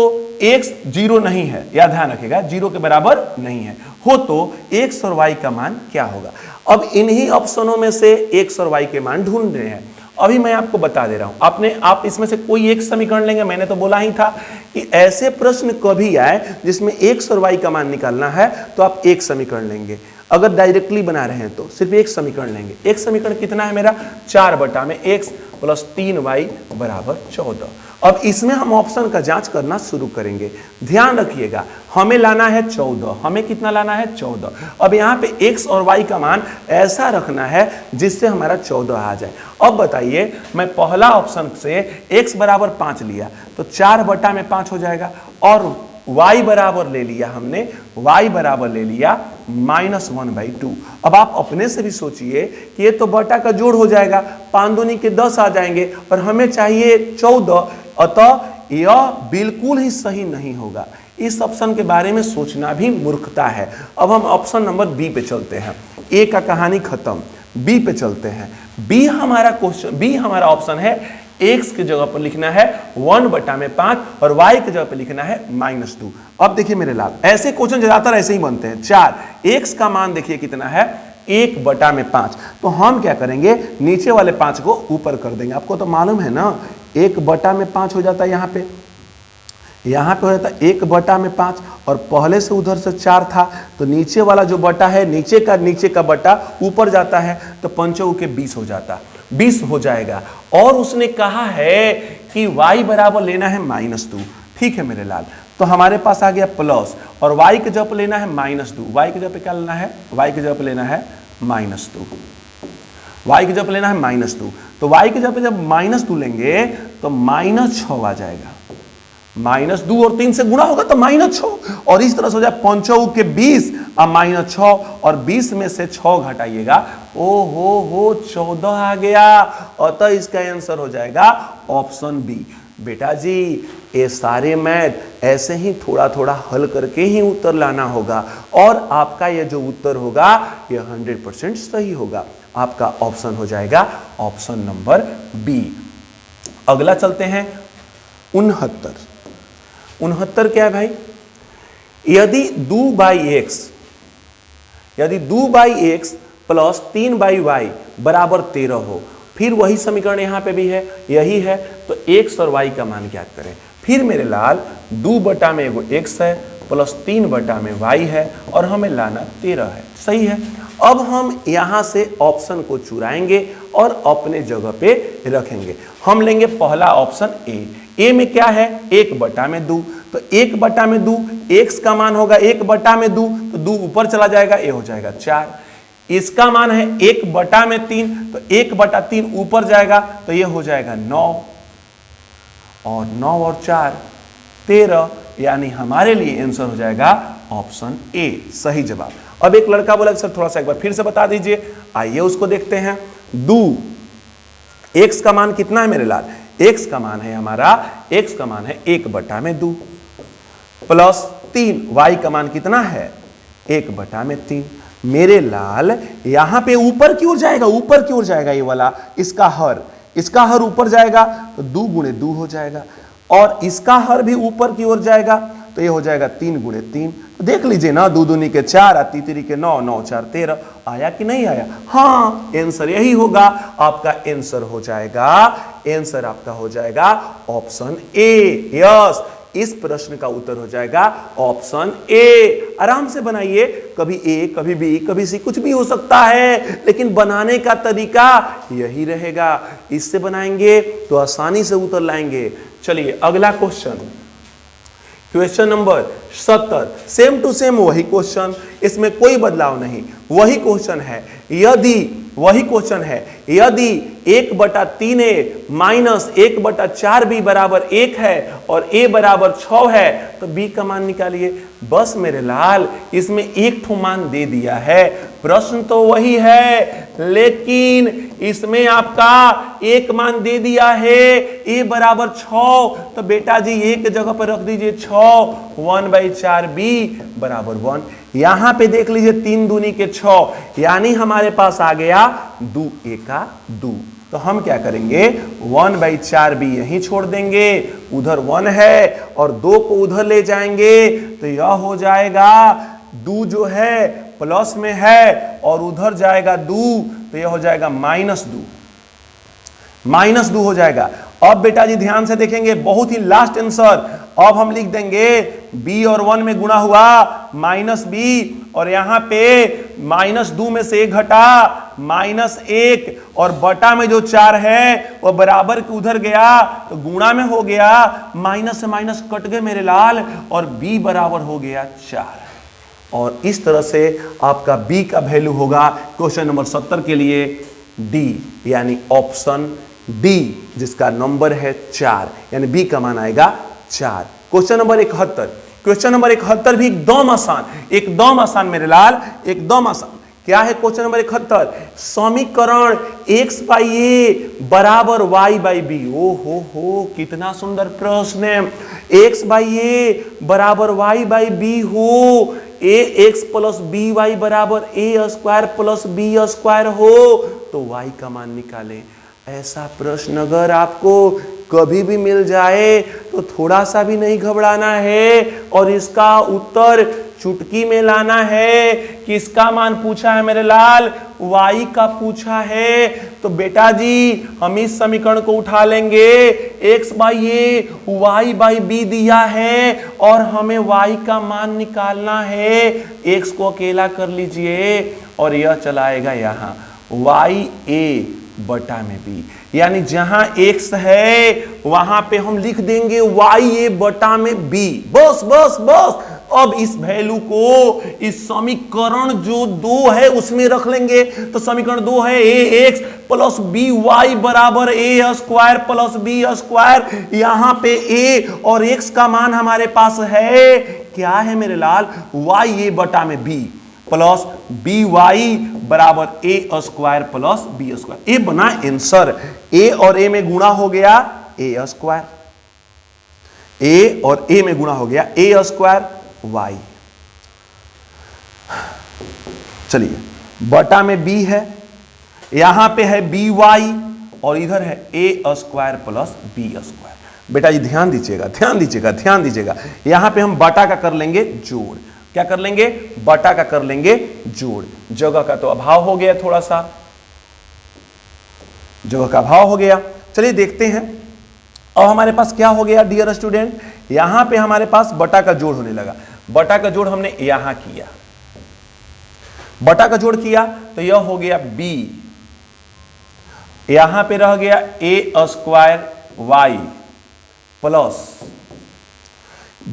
x 0 नहीं है, या ध्यान रखिएगा 0 के बराबर नहीं है, हो तो x और y का मान क्या होगा। अब इन्हीं ऑप्शनों में से x और y के मान ढूंढ रहे हैं। अभी मैं आपको बता दे रहा हूं, आप इसमें से कोई एक समीकरण लेंगे। मैंने तो बोला ही था कि ऐसे प्रश्न कभी आए जिसमें x और y का मान निकालना है तो आप एक समीकरण लेंगे। अगर डायरेक्टली बना रहे हैं तो सिर्फ एक समीकरण लेंगे। एक समीकरण कितना है मेरा, 4/x प्लस 3y बराबर 14। अब इसमें हम ऑप्शन का जांच करना शुरू करेंगे। ध्यान रखिएगा, हमें लाना है 14, हमें कितना लाना है 14। अब यहाँ पे x और y का मान ऐसा रखना है जिससे हमारा 14 आ जाए। अब बताइए, मैं पहला ऑप्शन से x बराबर 5 लिया तो 4/5 हो जाएगा, और y बराबर ले लिया हमने, y बराबर ले लिया -1/2। अब आप अपने से भी सोचिए कि ये तो बटा का जोड़ हो जाएगा, 5 दूनी के 10 आ जाएंगे और हमें चाहिए 14, अतः यह बिल्कुल ही सही नहीं होगा। इस ऑप्शन के बारे में सोचना भी मूर्खता है। अब हम ऑप्शन नंबर बी पे चलते हैं, ए का कहानी खत्म, बी पे चलते हैं। बी हमारा क्वेश्चन, बी हमारा ऑप्शन है, x की जगह पर लिखना है 1/5 और y की जगह पर लिखना है -2। अब देखिए मेरे लाल, ऐसे क्वेश्चन ज्यादातर ऐसे ही बनते हैं। 4, x का मान देखिए कितना है 1/5, तो हम क्या करेंगे, नीचे वाले 5 को ऊपर कर देंगे। आपको तो मालूम है ना, 1/5 हो जाता है, यहाँ पे हो जाता है 1/5, और पहले से उधर से 4 था तो नीचे वाला जो बटा है, नीचे का बटा ऊपर जाता है, तो 5 के 20 हो जाता, 20 हो जाएगा। और उसने कहा है कि y बराबर लेना है -2। ठीक है मेरे लाल, तो हमारे पास आ गया प्लस, और y की जगह पर लेना है -2। y की जगह पे क्या लेना है, y की जगह पे लेना है -2, y की जगह पे लेना है -2। तो y की जगह पे जब -2 लेंगे तो -6 आ जाएगा, -2 और 3 से गुणा होगा तो -6, और इस तरह से हो जाए 5 के 20 और -6, और 20 में से 6 घटाइएगा, ओ हो 14 आ गया। अतः इसका आंसर हो जाएगा ऑप्शन बी। बेटा जी, ये सारे मैथ ऐसे ही थोड़ा थोड़ा हल करके ही उत्तर लाना होगा, और आपका ये जो उत्तर होगा ये 100% सही होगा। आपका ऑप्शन हो जाएगा ऑप्शन नंबर बी। अगला चलते हैं 69। 69 क्या है भाई, यदि 2/x प्लस 3/y बराबर 13 हो, फिर वही समीकरण यहां पे भी है, यही है, तो x और y का मान ज्ञात करें। फिर मेरे लाल 2/x है प्लस 3/y है और हमें लाना 13 है, सही है। अब हम यहां से ऑप्शन को चुराएंगे और अपने जगह पे रखेंगे। हम लेंगे पहला ऑप्शन ए में क्या है 1/2, तो 1/2 x का मान होगा 1/2, तो 2 ऊपर चला जाएगा, ये हो जाएगा 4। इसका मान है 1/3, तो 1/3 ऊपर जाएगा, तो ये हो जाएगा 9, और 9 और 4 13, यानी हमारे लिए आंसर हो जाएगा ऑप्शन ए, सही जवाब। अब एक लड़का बोला सर थोड़ा सा एक बार फिर से बता दीजिए, आइए उसको देखते हैं। 2 x का मान कितना है मेरे लाल, x का मान है हमारा 1/2 प्लस 3, y का मान कितना है 1/3। मेरे लाल यहां पे ऊपर की ओर जाएगा, ये वाला इसका हर ऊपर जाएगा, तो 2 × 2 हो जाएगा, और इसका हर भी ऊपर की ओर जाएगा, तो ये हो जाएगा 3 × 3। देख लीजिए ना, 2 दूनी के 4, 3 3 के 9, 9 4 13, आया कि नहीं आया? हाँ, आंसर यही होगा। आपका आंसर हो जाएगा ऑप्शन ए। यस, इस प्रश्न का उत्तर हो जाएगा ऑप्शन ए। आराम से बनाइए, कभी ए, कभी बी, कभी सी, कुछ भी हो सकता है, लेकिन बनाने का तरीका यही रहेगा। इससे बनाएंगे तो आसानी से उत्तर लाएंगे। चलिए अगला question number 70, same to same वही क्वेश्चन, इसमें कोई बदलाव नहीं, वही क्वेश्चन है। यदि 1/3a माइनस 1/4b बराबर 1 है और a बराबर 6 है, तो b का मान निकालिए। बस मेरे लाल, इसमें एक ठो मान दे दिया है, प्रश्न तो वही है, लेकिन इसमें आपका एक मान दे दिया है, a बराबर 6, तो बेटा जी एक जगह पर रख दीजिए 6, 1/4b बराबर 1। यहां पे देख लीजिए 3 दूनी के 6, यानी हमारे पास आ गया 2 एका 2। तो हम क्या करेंगे, 1/4b यहीं छोड़ देंगे, उधर 1 है और 2 को उधर ले जाएंगे, तो यह हो जाएगा 2 जो है प्लस में है और उधर जाएगा 2, तो यह हो जाएगा -2 हो जाएगा। अब बेटा जी ध्यान से देखेंगे, बहुत ही लास्ट आंसर। अब हम लिख देंगे b और 1 में गुणा हुआ -b, और यहां पे -2 में से 1 घटा -1, और बटा में जो 4 है वो बराबर के उधर गया, तो गुणा में हो गया, माइनस से माइनस कट गए मेरे लाल, और b बराबर हो गया 4। और इस तरह से आपका b का वैल्यू होगा क्वेश्चन नंबर 70 के लिए D, यानी ऑप्शन D, जिसका नंबर है 4, यानी b का मान आएगा 4। क्वेश्चन नंबर 71 भी एकदम आसान मेरे लाल, एकदम आसान। क्या है क्वेश्चन नंबर 71? समीकरण x/a बराबर y/b। ओ हो, कितना सुंदर प्रश्न है। x/a बराबर y/b हो, ax प्लस by बराबर a² प्लस b² हो, तो y का मान निकालें। ऐसा प्रश्न अगर आपको कभी भी मिल जाए तो थोड़ा सा भी नहीं घबराना है, और इसका उत्तर चुटकी में लाना है। किसका मान पूछा है मेरे लाल? y का पूछा है। तो बेटा जी हम इस समीकरण को उठा लेंगे, x/a y/b दिया है और हमें y का मान निकालना है। x को अकेला कर लीजिए और यह चलाएगा यहाँ ya बटा में b, यानी जहां x है वहां पे हम लिख देंगे ya बटा में b। बस अब इस वैल्यू को इस समीकरण जो 2 है उसमें रख लेंगे। तो समीकरण 2 है ax प्लस by बराबर a² प्लस b²। यहां पे a और x का मान हमारे पास है, क्या है मेरे लाल? ya बटा में b प्लस by बराबर a² प्लस b²। ये बना आंसर। a और a में गुणा हो गया a², a और a में गुणा हो गया a² y। चलिए बटा में b है, यहां पे है by और इधर है a² प्लस b²। बेटा जी ध्यान दीजिएगा, ध्यान दीजिएगा, ध्यान दीजिएगा। यहां पे हम बटा का कर लेंगे जोड़। क्या कर लेंगे? बटा का कर लेंगे जोड़। जगह का तो अभाव हो गया, थोड़ा सा जगह का अभाव हो गया। चलिए देखते हैं अब हमारे पास क्या हो गया डियर स्टूडेंट। यहां पे हमारे पास बटा का जोड़ होने लगा। बटा का जोड़ हमने यहां किया, बटा का जोड़ किया तो यह हो गया b, यहां पे रह गया a square y plus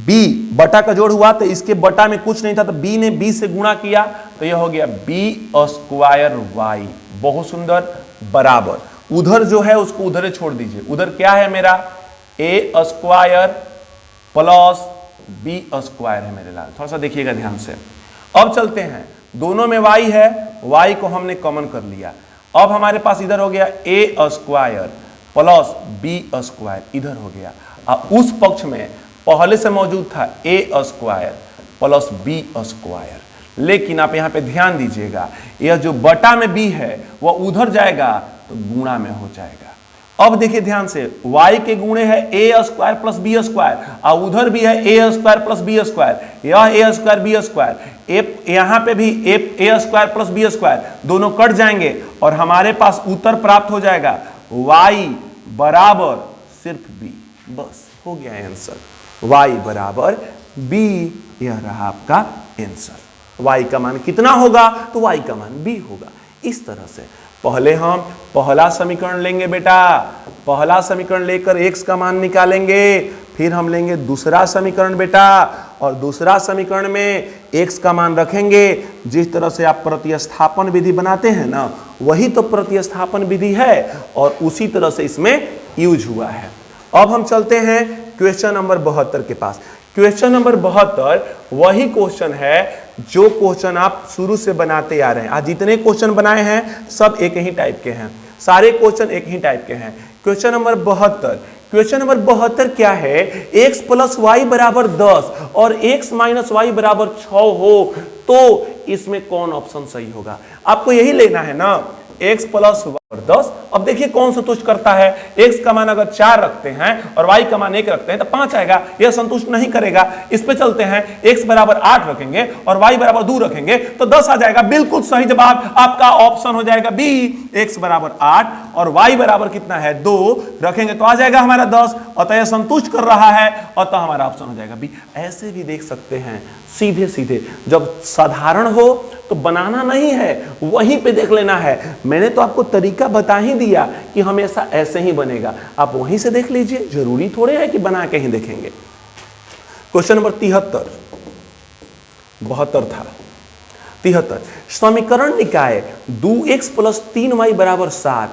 b। बटा का जोड़ हुआ तो इसके बटा में कुछ नहीं था तो b ने b से गुणा किया तो यह हो गया b स्क्वायर y। बहुत सुंदर, बराबर। उधर जो है उसको उधर छोड़ दीजिए। उधर क्या है मेरा? a square plus b square है मेरे लाल। थोड़ा सा देखिएगा ध्यान से। अब चलते हैं, दोनों में y है, y को हमने कॉमन कर लिया। अब हमारे पास इधर हो गया a square plus b square, इधर हो गया। और उस पक्ष में पहले से मौजूद था a square plus b square. लेकिन आप यहां पे ध्यान दीजिएगा, यह जो बटा में b है वह उधर जाएगा तो गुणा में हो जाएगा। अब देखिए ध्यान से, y के गुणे है a square plus b square और उधर भी है a square plus b square, यह a स्क्वायर b स्क्वायर, यहां पे भी a square plus b square, दोनों कट जाएंगे और हमारे पास उत्तर प्राप्त हो जाएगा y बराबर सिर्फ b। बस हो गया आंसर, y बराबर b। यह रहा आपका आंसर। y का मान कितना होगा? तो y का मान b होगा। इस तरह से पहले हम पहला समीकरण लेंगे बेटा, पहला समीकरण लेकर x का मान निकालेंगे, फिर हम लेंगे दूसरा समीकरण बेटा और दूसरा समीकरण में x का मान रखेंगे। जिस तरह से आप प्रतिस्थापन विधि बनाते हैं ना, वही तो प्रतिस्थापन विधि है और उसी तरह से इसमें यूज हुआ है। अब हम चलते हैं क्वेश्चन नंबर 72 के पास। क्वेश्चन नंबर 72 वही क्वेश्चन है जो क्वेश्चन आप शुरू से बनाते आ रहे हैं। आज जितने क्वेश्चन बनाए हैं सब एक ही टाइप के हैं, सारे क्वेश्चन एक ही टाइप के हैं। क्वेश्चन नंबर 72, क्वेश्चन नंबर 72 क्या है? x प्लस वाई बराबर 10 और x माइनस वाई बराबर 6 हो तो इसमें कौन ऑप्शन सही होगा? आपको यही लेना है ना, x प्लस 10। अब देखिए कौन संतुष्ट करता है। x का मान अगर 4 रखते हैं और y का मान 1 रखते हैं तो 5 आएगा, यह संतुष्ट नहीं करेगा। इस पे चलते हैं, x बराबर 8 रखेंगे और y बराबर 2 रखेंगे तो 10 आ जाएगा। बिल्कुल सही जवाब आपका ऑप्शन हो जाएगा b। x बराबर 8 और y बराबर कितना है? 2 रखेंगे तो आ जाएगा हमारा 10, अतः यह संतुष्ट कर रहा है, अतः हमारा ऑप्शन हो जाएगा b। ऐसे भी देख सकते हैं सीधे सीधे। जब साधारण हो तो बनाना नहीं है, वहीं पे देख लेना है। मैंने तो आपको तरीका बता ही दिया कि हमेशा ऐसे ही बनेगा, आप वहीं से देख लीजिए, जरूरी थोड़े है कि बना के ही देखेंगे। क्वेश्चन नंबर 73, 72 था 73। समीकरण निकाय 2x प्लस 3y बराबर 7,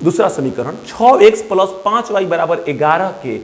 दूसरा समीकरण 6x प्लस 5y बराबर 11 के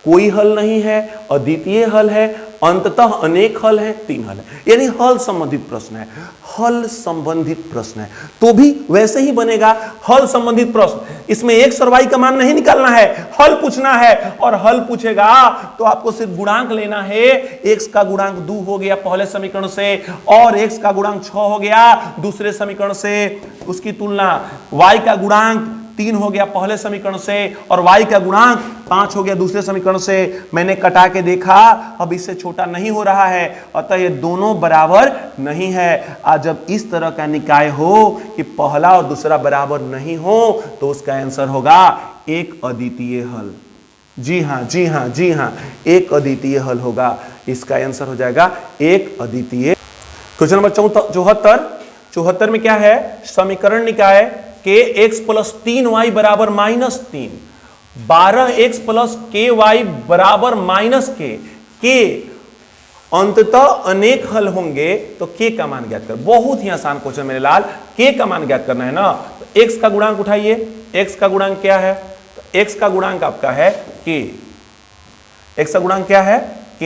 कोई हल नहीं है, अद्वितीय हल है, अंततः अनेक हल है, 3 हल है। यानी हल संबंधित प्रश्न है, हल संबंधित प्रश्न है तो भी वैसे ही बनेगा। हल संबंधित प्रश्न, इसमें x और y का मान नहीं निकालना है, हल पूछना है। और हल पूछेगा तो आपको सिर्फ गुणांक लेना है। x का गुणांक 2 हो गया पहले समीकरण से और x का गुणांक 6 हो गया दूसरे समीकरण से। उसकी तुलना y का गुणांक 3 हो गया पहले समीकरण से और y का गुणांक 5 हो गया दूसरे समीकरण से। मैंने कटा के देखा, अब इससे छोटा नहीं हो रहा है, अतः ये दोनों बराबर नहीं है। आज जब इस तरह का निकाय हो कि पहला और दूसरा बराबर नहीं हो तो उसका आंसर होगा एक अद्वितीय हल। जी हां, जी हां, जी हां, एक अद्वितीय हल होगा। इसका आंसर हो जाएगा एक अद्वितीय। क्वेश्चन नंबर 74 में क्या है? समीकरण निकाय के x प्लस 3y बराबर -3, 12x प्लस के वाई बराबर के अंततः अनेक हल होंगे तो k का मान ज्ञात कर। बहुत ही आसान क्वेश्चन मेरे लाल, k का मान ज्ञात करना है ना। तो x का गुणांक उठाइए, x का गुणांक क्या है? तो x का गुणांक आपका है k। x का गुणांक क्या है? k।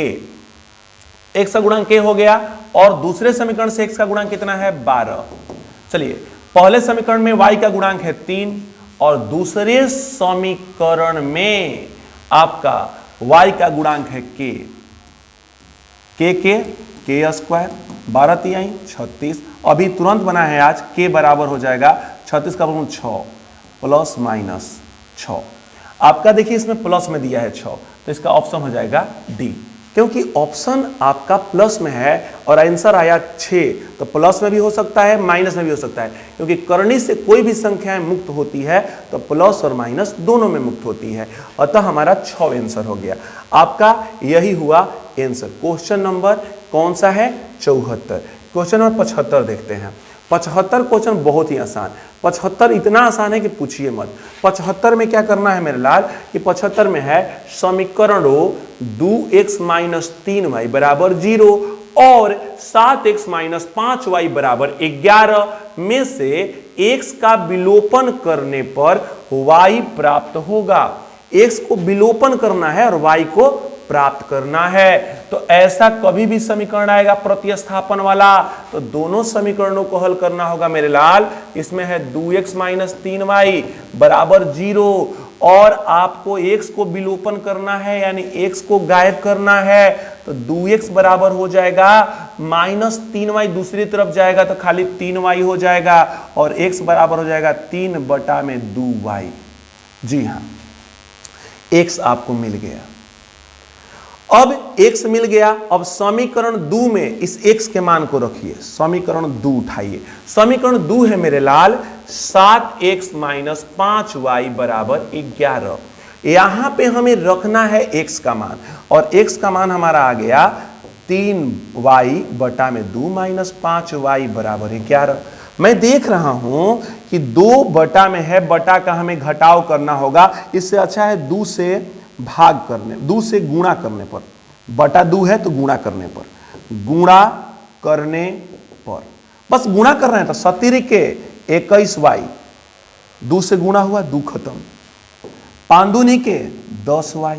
x का गुणांक k हो गया और दूसरे समीकरण से x का गुणांक कितना है? 12। चलिए, पहले समीकरण में y का गुणांक है 3 और दूसरे समीकरण में आपका y का गुणांक है k स्क्वायर 12 तिहाई 36। अभी तुरंत बना है आज, k बराबर हो जाएगा 36 का वर्गमूल 6 प्लस माइनस 6। आपका देखिए इसमें प्लस में दिया है 6, तो इसका ऑप्शन हो जाएगा डी, क्योंकि ऑप्शन आपका प्लस में है और आंसर आया 6, तो प्लस में भी हो सकता है माइनस में भी हो सकता है, क्योंकि करनी से कोई भी संख्याएं मुक्त होती है तो प्लस और माइनस दोनों में मुक्त होती है। अतः हमारा 6 आंसर हो गया। आपका यही हुआ आंसर। क्वेश्चन नंबर कौन सा है? 74। क्वेश्चन नंबर 75 देखते हैं। 75 क्वेश्चन बहुत ही आसान, 75 इतना आसान है कि पूछिए मत। 75 में क्या करना है मेरे लाल कि 75 में है समीकरणों 2x - 3y बराबर 0 और 7x - 5y बराबर 11 में से x का विलोपन करने पर y प्राप्त होगा। x को विलोपन करना है और y को प्राप्त करना है। तो ऐसा कभी भी समीकरण आएगा प्रतिस्थापन वाला, तो दोनों समीकरणों को हल करना होगा मेरे लाल। इसमें है 2x - 3y बराबर 0 और आपको x को विलोपन करना है, यानी x को गायब करना है, तो 2x बराबर हो जाएगा -3y, दूसरी तरफ जाएगा तो खाली 3y हो जाएगा और x बराबर हो जाएगा 3/2y। जी हाँ, x आपको मिल गया। अब x मिल गया, अब समीकरण 2 में इस x के मान को रखिए। समीकरण 2 उठाइए। समीकरण 2 है मेरे लाल 7x - 5y बराबर 11। यहां पे हमें रखना है x का मान, और x का मान हमारा आ गया 3y/2 - 5y बराबर 11। मैं देख रहा हूं कि 2 बटा में है, बटा का हमें घटाव करना होगा। इससे अच्छा है 2 से भाग करने, 2 से गुणा करने पर, बटा 2 है तो गुणा करने पर, गुणा करने पर बस गुणा कर रहे हैं तो 70 के 21y, 2 से गुणा हुआ 2 खत्म, 5 दूनी के 10y,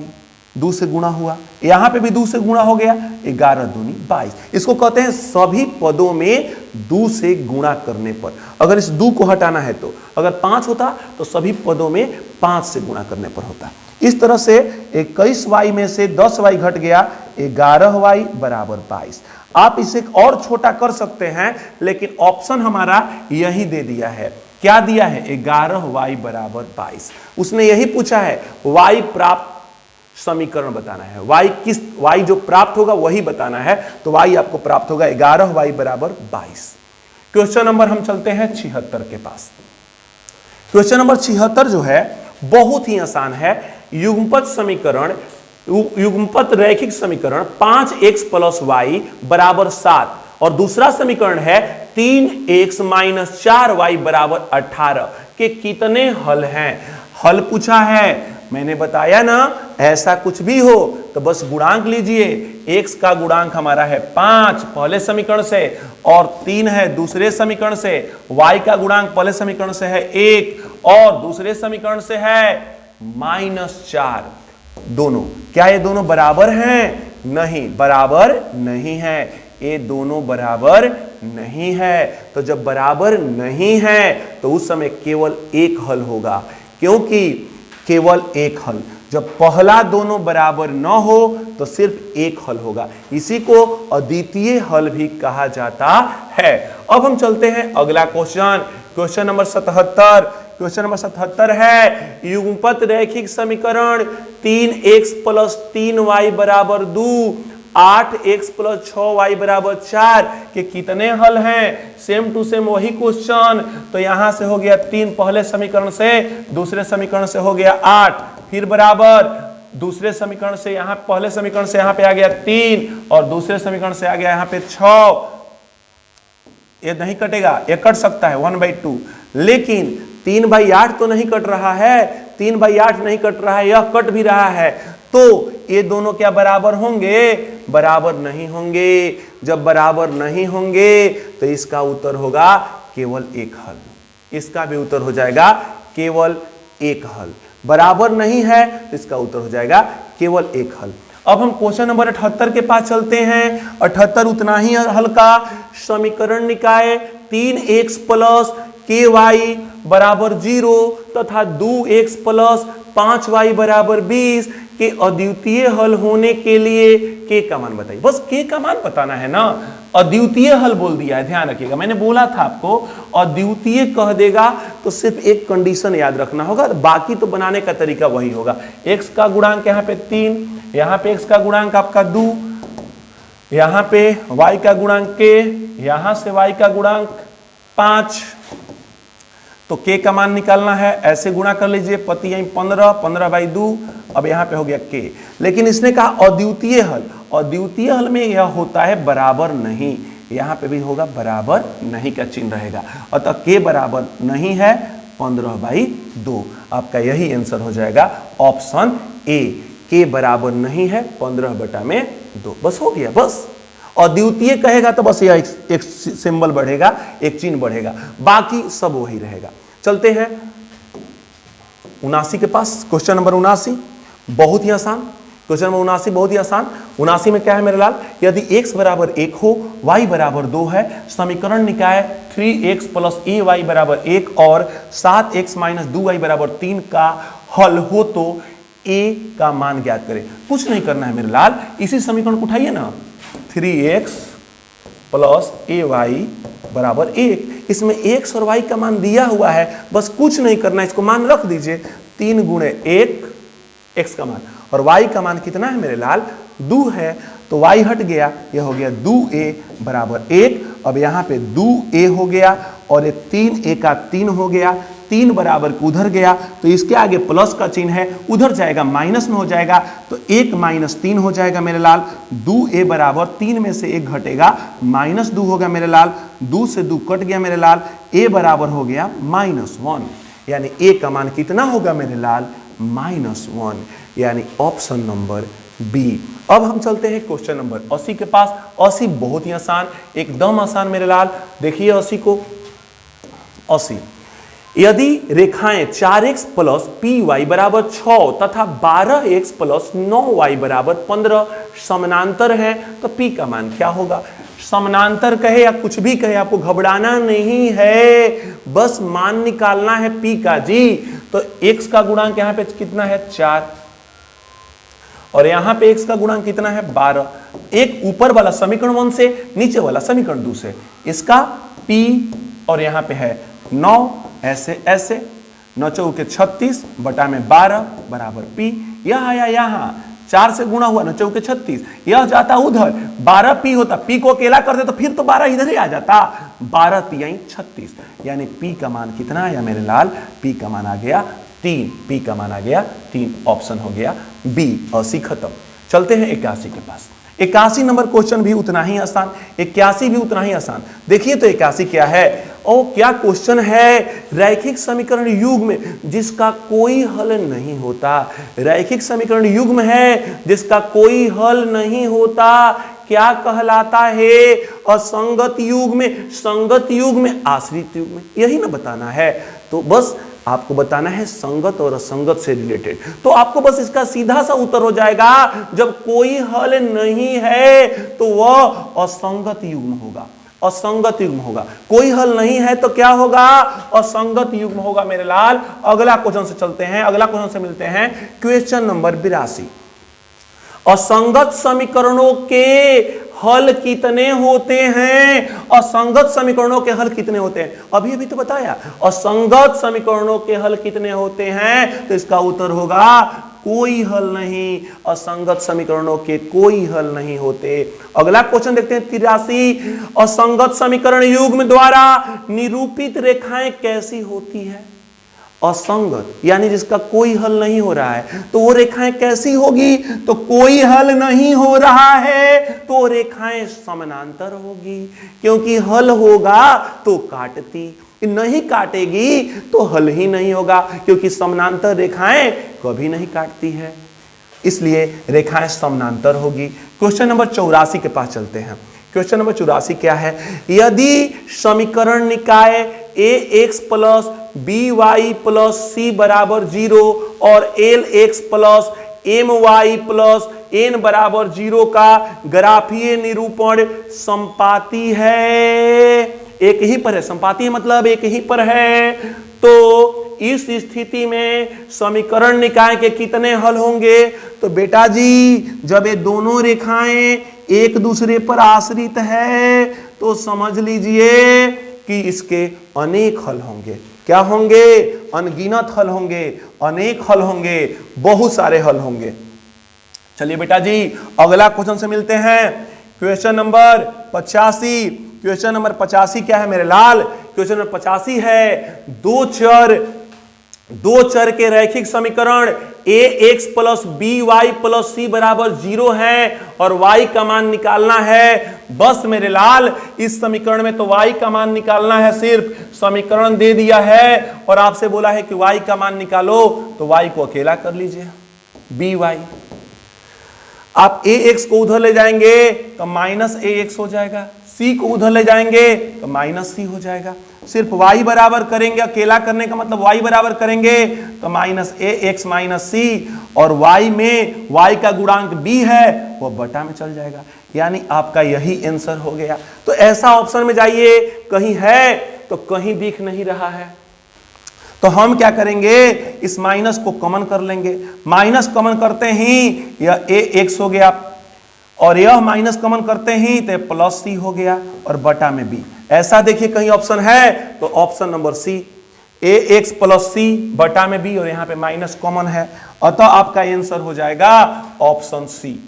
2 से गुणा हुआ, यहां पे भी 2 से गुणा हो गया, 11 दूनी 22। इसको कहते हैं सभी पदों में 2 से गुणा करने पर। अगर इस 2 को हटाना है तो अगर 5 होता तो सभी पदों में 5 से गुणा करने पर होता। इस तरह से 21y में से 10y घट गया, 11y बराबर 22। आप इसे और छोटा कर सकते हैं, लेकिन ऑप्शन हमारा यही दे दिया है। क्या दिया है? 11y बराबर 22। उसने यही पूछा है y प्राप्त समीकरण बताना है, y जो प्राप्त होगा वही बताना है, तो y आपको प्राप्त होगा 11y बराबर 22। क्वेश्चन नंबर हम चलते हैं 76 के पास। क्वेश्चन नंबर 76 जो है बहुत ही आसान है। युग्मपद समीकरण, युग्मपद रैखिक समीकरण 5x + y बराबर 7 और दूसरा समीकरण है 3x - 4y बराबर 18 के कितने हल हैं? हल पूछा है। मैंने बताया ना, ऐसा कुछ भी हो तो बस गुणांक लीजिए। x का गुणांक हमारा है 5 पहले समीकरण से और 3 है दूसरे समीकरण से। y का गुणांक पहले समीकरण से है 1 और दूसरे समीकरण से है -4। दोनों, क्या ये दोनों बराबर हैं? नहीं, बराबर नहीं है। ये दोनों बराबर नहीं है। तो जब बराबर नहीं है तो उस समय केवल एक हल होगा, क्योंकि केवल एक हल, जब पहला दोनों बराबर न हो तो सिर्फ एक हल होगा। इसी को अद्वितीय हल भी कहा जाता है। अब हम चलते हैं अगला question, question number 77। Question number 77 है युग्मपद रैखिक समीकरण 3x + 3y बराबर 2, 8x + 6y बराबर 4 के कितने हल हैं? सेम टू सेम वही क्वेश्चन। तो यहां से हो गया 3 पहले समीकरण से, दूसरे समीकरण से हो गया 8, फिर बराबर दूसरे समीकरण से यहां, पहले समीकरण से यहां पे आ गया 3 और दूसरे समीकरण से आ गया यहां पे 6। ये नहीं कटेगा, ये कट सकता है 1/2, लेकिन 3/8 तो नहीं कट रहा है, 3/8 नहीं कट रहा है, यह कट भी रहा है। तो ये दोनों क्या बराबर होंगे? बराबर नहीं होंगे। जब बराबर नहीं होंगे तो इसका उत्तर होगा केवल एक हल। इसका भी उत्तर हो जाएगा केवल एक हल। बराबर नहीं है तो इसका उत्तर हो जाएगा केवल एक हल। अब हम क्वेश्चन नंबर 78 के पास चलते हैं। 78 उतना ही हल्का। समीकरण निकाय 3x + ky बराबर 0 तथा 2x + 5y बराबर 20 कि अद्वितीय हल होने के लिए के का मान बताइए। बस के का मान बताना है ना, अद्वितीय हल बोल दिया है, ध्यान रखिएगा। मैंने बोला था आपको अद्वितीय कह देगा तो सिर्फ एक कंडीशन याद रखना होगा, बाकी तो बनाने का तरीका वही होगा। x का गुणांक यहाँ पे 3, यहाँ पे x का गुणांक आपका 2, यहाँ पे y का गुणांक k, यहाँ से y का गुणांक 5। तो k का मान निकालना है, ऐसे गुणा कर लीजिए, पति यहीं 15, 15/2, अब यहाँ पे हो गया k। लेकिन इसने कहा अद्वितीय हल, अद्वितीय हल में यह होता है बराबर नहीं, यहाँ पे भी होगा बराबर नहीं का चिन्ह रहेगा, अतः k बराबर नहीं है 15/2। आपका यही आंसर हो जाएगा ऑप्शन ए, k बराबर नहीं है 15/2। बस हो गया, बस अद्वितीय कहेगा तो बस यह एक सिंबल बढ़ेगा, एक चिन्ह बढ़ेगा, बाकी सब वही रहेगा। चलते हैं 79 के पास। क्वेश्चन नंबर 79 बहुत ही आसान, क्वेश्चन नंबर 79 बहुत ही आसान। 79 में क्या है मेरे लाल, यदि x बराबर 1 हो, y बराबर 2 है, समीकरण निकाय 3x + ay बराबर 1 और 7x - 2y बराबर 3 का हल हो तो a का मान ज्ञात करें। कुछ नहीं करना है मेरे लाल, इसी समीकरण को उठाइए ना, 3x + ay बराबर 1, इसमें x और y का मान दिया हुआ है, बस कुछ नहीं करना है, इसको मान रख दीजिए, 3 × 1 x का मान, और y का मान कितना है मेरे लाल, 2 है, तो y हट गया, यह हो गया 2a बराबर 1। अब यहाँ पे 2a हो गया और एक 3a का 3 हो गया, 3 बराबर उधर गया तो इसके आगे प्लस का चिन्ह है, उधर जाएगा माइनस में हो जाएगा, तो 1 - 3 हो जाएगा मेरे लाल। 2a बराबर 3 में से 1 घटेगा, -2 होगा मेरे लाल, 2 से 2 कट गया मेरे लाल, a बराबर हो गया -1, यानी a का मान कितना होगा मेरे लाल, -1, यानी ऑप्शन नंबर बी। अब हम चलते हैं क्वेश्चन नंबर 80 के पास। 80 बहुत ही आसान, एकदम आसान मेरे लाल, देखिए 80 को। 80 यदि रेखाएं 4x + py बराबर 6 तथा 12x + 9y बराबर 15 समानांतर है तो p का मान क्या होगा। समानांतर कहे या कुछ भी कहे, आपको घबराना नहीं है, बस मान निकालना है p का जी। तो x का गुणांक यहाँ पे कितना है, 4, और यहाँ पे x का गुणांक कितना है, 12। एक ऊपर वाला समीकरण 1 से, नीचे वाला समीकरण 2 से, इसका p और यहाँ पे है 9, ऐसे ऐसे 9 × 36 बटा में 12 बराबर p। यह आया यहाँ 4 से गुणा हुआ, 9 × 36, यह जाता उधर, 12 p होता, p को अकेला कर दे तो फिर तो 12 इधर ही आ जाता, 12 × 36, यानी p का मान कितना आया मेरे लाल, p का मान आ गया 3, p का मान आ गया 3, ऑप्शन हो गया बी। 80 खत्म। चलते हैं 81 के पास। 81 नंबर क्वेश्चन भी उतना ही आसान, 81 भी उतना ही आसान। देखिए तो 81 क्या है, और क्या क्वेश्चन है, रैखिक समीकरण युग्म जिसका कोई हल नहीं होता। रैखिक समीकरण युग्म है जिसका कोई हल नहीं होता, क्या कहलाता है, असंगत युग्म, संगत युग्म, आश्रित युग्म, यही ना बताना है। तो बस आपको बताना है संगत और असंगत से रिलेटेड, तो आपको बस इसका सीधा सा उत्तर हो जाएगा, जब कोई हल नहीं है तो वह असंगत युग्म होगा, असंगत युग्म होगा। कोई हल नहीं है तो क्या होगा, असंगत युग्म होगा मेरे लाल। अगला क्वेश्चन से चलते हैं, अगला क्वेश्चन से मिलते हैं, क्वेश्चन नंबर 82। असंगत समीकरणों के हल कितने होते हैं, असंगत समीकरणों के हल कितने होते हैं, अभी तो बताया, असंगत समीकरणों के हल कितने होते हैं, तो इसका उत्तर होगा कोई हल नहीं, असंगत समीकरणों के कोई हल नहीं होते। अगला क्वेश्चन देखते हैं 83, असंगत समीकरण युग्म द्वारा निरूपित रेखाएं कैसी होती है। असंगत यानी जिसका कोई हल नहीं हो रहा है, तो वो रेखाएं कैसी होगी, तो कोई हल नहीं हो रहा है तो रेखाएं समानांतर होगी, क्योंकि हल होगा तो काटती, नहीं काटेगी तो हल ही नहीं होगा, क्योंकि समानांतर रेखाएं कभी नहीं काटती है, इसलिए रेखाएं समानांतर होगी। क्वेश्चन नंबर 84 के पास चलते हैं। क्वेश्चन नंबर 84 क्या है, यदि समीकरण निकाय ax + by + c बराबर 0 और lx + my + n बराबर 0 का ग्राफीय निरूपण संपाती है, एक ही पर है, संपाती मतलब एक ही पर है, तो इस स्थिति में समीकरण निकाय के कितने हल होंगे? तो बेटा जी जब ये दोनों रेखाएं एक दूसरे पर आश्रित है तो समझ लीजिए कि इसके अनेक हल होंगे। क्या होंगे? अनगिनत हल होंगे, अनेक हल होंगे, बहुत सारे हल होंगे। चलिए बेटा जी अगला क्वेश्चन से मिलते हैं। Question number 85। क्वेश्चन नंबर 85 क्या है मेरे लाल? क्वेश्चन नंबर 85 है दो चर के रैखिक समीकरण ax plus by plus c बराबर 0 है और y का मान निकालना है। बस मेरे लाल इस समीकरण में तो y का मान निकालना है, सिर्फ समीकरण दे दिया है और आपसे बोला है कि y का मान निकालो, तो y को अकेला कर लीजिए by। आप ax को उधर ले जाएंगे तो माइनस ax हो जाएगा, c को उधर ले जाएंगे तो माइनस c हो जाएगा। सिर्फ y बराबर करेंगे, अकेला करने का मतलब y बराबर करेंगे तो माइनस ax माइनस c, और y में y का गुणांक b है वो बटा में चल जाएगा, यानी आपका यही आंसर हो गया। तो ऐसा ऑप्शन में जाइए, कहीं है तो कहीं दिख नहीं रहा है, तो हम क्या करेंगे? इस माइनस को कॉमन कर लेंगे। माइनस कॉमन करते ही यह ax हो गया और यह माइनस कॉमन करते ही तो प्लस c हो गया और बटा में b। ऐसा देखिए कहीं ऑप्शन है तो option number C, ax plus c बटा में b, और यहां पे माइनस कॉमन है, अतः आपका आंसर हो जाएगा ऑप्शन सी।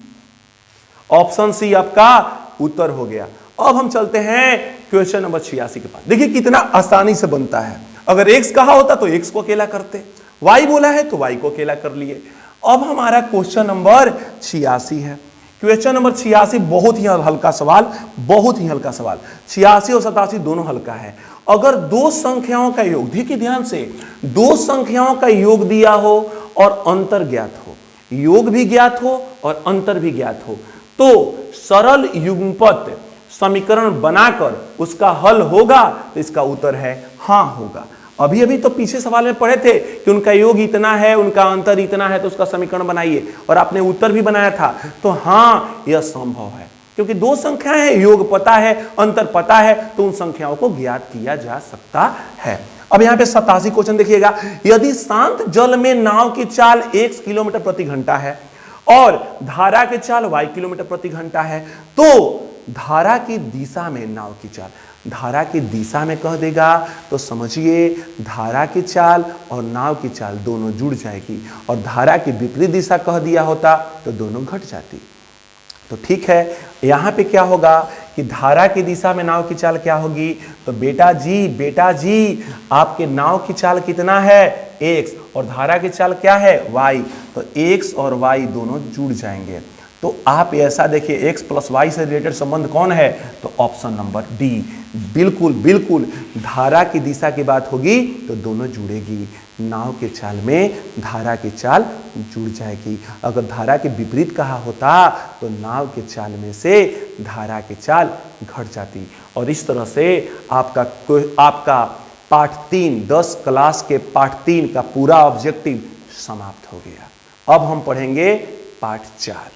ऑप्शन सी आपका उत्तर हो गया। अब हम चलते हैं क्वेश्चन नंबर 86 के पास। देखिए कितना आसानी से बनता है। अगर x कहा होता तो x को अकेला करते, y बोला है तो y को अकेला कर लिए। अब हमारा क्वेश्चन नंबर 86 है। क्वेश्चन नंबर 86 बहुत ही हल्का सवाल, बहुत ही हल्का सवाल। 86 और 87 दोनों हल्का है। अगर दो संख्याओं का योग, देखिए ध्यान से, दो संख्याओं का योग दिया हो और अंतर ज्ञात हो, योग भी ज्ञात हो और अंतर भी ज्ञात हो, तो सरल युग्मपद समीकरण बनाकर उसका हल होगा, तो इसका उत्तर है हाँ होगा। अभी अभी तो पीछे सवाल में पढ़े थे कि उनका योग इतना है, उनका अंतर इतना है, तो उसका समीकरण बनाइए, और आपने उत्तर भी बनाया था। तो हाँ यह संभव है, क्योंकि दो संख्याएं हैं, योग पता है, अंतर पता है, तो उन संख्याओं को ज्ञात किया जा सकता है। अब यहाँ पे 87 क्वेश्चन देखिएगा। यदि शांत जल में नाव की चाल x किलोमीटर प्रति घंटा है और धारा की चाल y किलोमीटर प्रति घंटा है, तो धारा की दिशा में नाव की चाल, धारा की दिशा में कह देगा तो समझिए धारा की चाल और नाव की चाल दोनों जुड़ जाएगी, और धारा की विपरीत दिशा कह दिया होता तो दोनों घट जाती। तो ठीक है, यहाँ पे क्या होगा कि धारा की दिशा में नाव की चाल क्या होगी? तो बेटा जी आपके नाव की चाल कितना है? x, और धारा की चाल क्या है? y। तो x और y दोनों जुड़ जाएंगे। तो आप ऐसा देखिए x प्लस y से रिलेटेड संबंध कौन है? तो ऑप्शन नंबर डी, बिल्कुल बिल्कुल। धारा की दिशा की बात होगी तो दोनों जुड़ेगी, नाव के चाल में धारा की चाल जुड़ जाएगी। अगर धारा के विपरीत कहा होता तो नाव के चाल में से धारा की चाल घट जाती। और इस तरह से आपका पाठ 3, 10 क्लास के पाठ 3 का पूरा ऑब्जेक्टिव समाप्त हो गया। अब हम पढ़ेंगे पाठ 4।